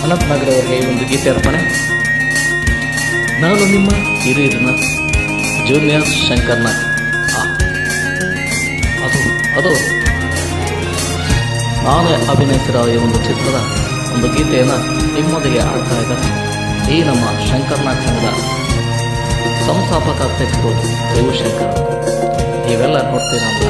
ಅನಂತನಾಗರ್ ಅವರಿಗೆ ಈ ಒಂದು ಗೀತೆ ಅರ್ಪಣೆ. ನಾನು ನಿಮ್ಮ ಹಿರಿಯರನ್ನ ಜೂನಿಯರ್ ಶಂಕರ್ನ ಅದು ನಾನೇ ಅಭಿನಯಿಸಿರೋ ಈ ಒಂದು ಚಿತ್ರದ ಒಂದು ಗೀತೆಯನ್ನು ನಿಮ್ಮೊಂದಿಗೆ ಆಡ್ತಾ ಇದ್ದಾರೆ ಈ ನಮ್ಮ ಶಂಕರ್ನಾಗ್ ಸಂಘದ ಸಂಸ್ಥಾಪಕ ಅಧ್ಯಕ್ಷರು ದೇವಶಂಕರ್. ನೀವೆಲ್ಲ ನೋಡ್ತೀರಾ ಅಂತ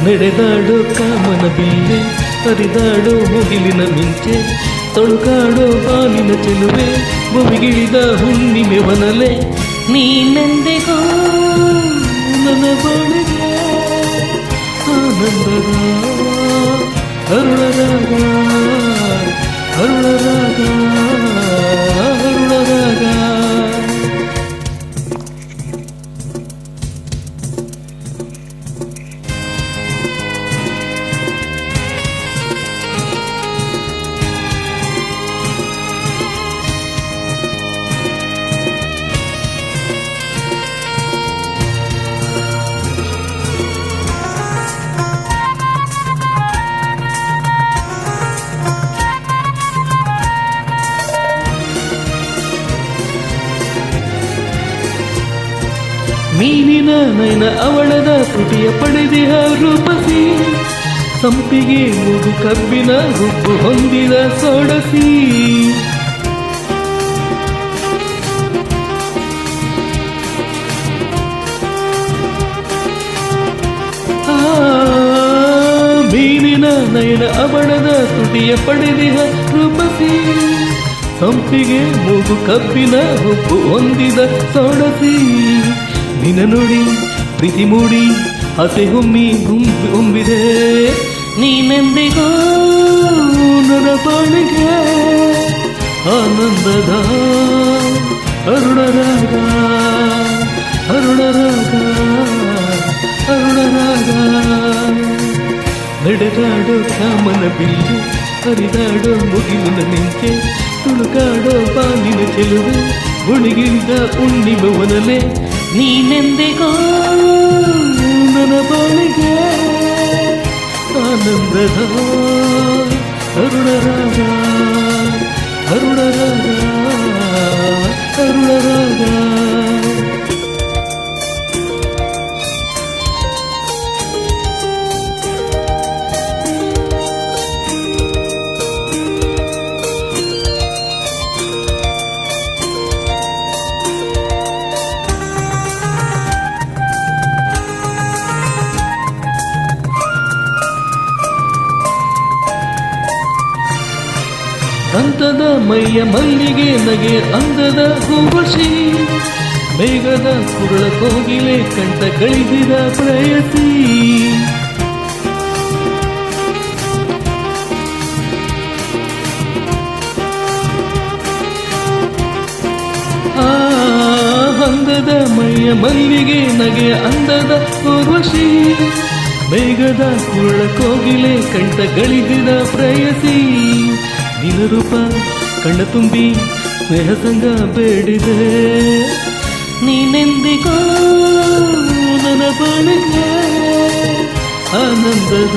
ನಡೆದಾಡೋ ಕಾಮನ ಬಿಲ್ಲೆ, ಹರಿದಾಡೋ ಮುಗಿಲಿನ ಮಿಂಚೆ, ತೊಳುಕಾಡೋ ಬಾನಿನ ಚೆಲುವೆ, ಭೂಮಿಗಿಳಿದ ಹುಣ್ಣಿಮೆ ವನಲೆ, ನೀನೆಂದಿಗೂ ನನ್ನ ಬಾಳಿಗೆ ಆನಂದದ ಅರುಳರಾಗ ಅರುಳರಾಗ ಅರುಳರಾಗ. ಮೀನಿನ ನಯನ ಅವಳದ ತುಟಿಯ ಪಡೆದಿಹ ರೂಪಸಿ, ಸಂಪಿಗೆ ಮೂಗು ಕಬ್ಬಿನ ರುಬ್ಬು ಹೊಂದಿದ ಸೊಡಸಿ, ಮೀನಿನ ನಯನ ಅವಳದ ತುಟಿಯ ಪಡೆದಿಹ ರೂಪಸಿ, ಸಂಪಿಗೆ ಮೂಗು ಕಬ್ಬಿನ ರುಬ್ಬು ಹೊಂದಿದ ಸೊಡಸಿ, ನಿನ ನುಡಿ ಪ್ರೀತಿ ಮೂಡಿ ಹಸೆ ಹೊಮ್ಮಿ ಹೊಂಬಿದೆ, ನೀನೆಂದಿಗೂ ನನ್ನ ಬಾಳಿಗೆ ಆನಂದದ ಅರುಣರಾಗ ಅರುಣರಾಗ ಅರುಣರಾಗ. ನಡೆದಾಡೋ ಕಾಮನ ಬಿಲ್ಲು, ಹರಿದಾಡೋ ಮುಗಿಲಿನ ಮಿಂಚೆ, ತುಳುಕಾಡೋ ಬಾನಿನ ಚೆಲುವೆ, ಗುಣಿಗಿಳಿದ ಹುಣ್ಣಿಮೆ ವನಲೆ, ನೀನೆಂದಿಗೂ ನನ್ನ ಬಾಳಿಗೆ ಆನಂದದ ಅರುಣರಾಗ ಅರುಣರಾಗ ಅರುಣರಾಗ. ಅಂತದ ಮೈಯ ಮಲ್ಲಿಗೆ ನಗೆ ಅಂದದ ಹೂವಶಿ, ಮೇಘದ ಕುರುಳ ಕೋಗಿಲೆ ಕಂಠ ಗಳಿಸಿದ ಪ್ರಯಸಿ, ಅಂದದ ಮೈಯ ಮಲ್ಲಿಗೆ ನಗೆ ಅಂದದ ಹೂವಶಿ, ಮೇಘದ ಕುರುಳ ಕೋಗಿಲೆ ಕಂಠ ಗಳಿಸಿದ ಪ್ರಯಸಿ, ನಿನ ರೂಪ ಕಣ್ಣ ತುಂಬಿ ಸ್ನೇಹ ಸಂಗ ಬೇಡಿದೆ, ನೀನೆಂದಿಗೂ ನನ್ನ ಬಾಳಿಗೆ ಆನಂದದ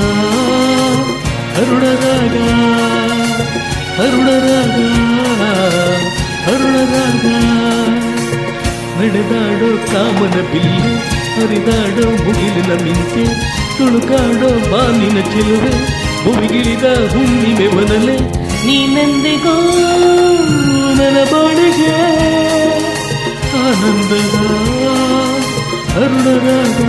ಅರುಣರಾಗ ಅರುಣರಾಗ ಅರುಣರಾಗ. ನಡೆದಾಡೋ ಕಾಮನ ಬಿಲ್ಲು, ಹರಿದಾಡೋ ಮುಗಿಲಿನ ಮಿಂಚೆ, ತುಳುಕಾಡೋ ಬಾನಿನ ಚೆಲುವೆ, ಭೂಮಿಗಿಳಿದ ಹುಣ್ಣಿಮೆ ವನಲೆ, ನೀನೆಂದಿಗೂ ನನ್ನ ಬಾಳಿಗೆ ಆನಂದದ ಅರುಣರಾಗ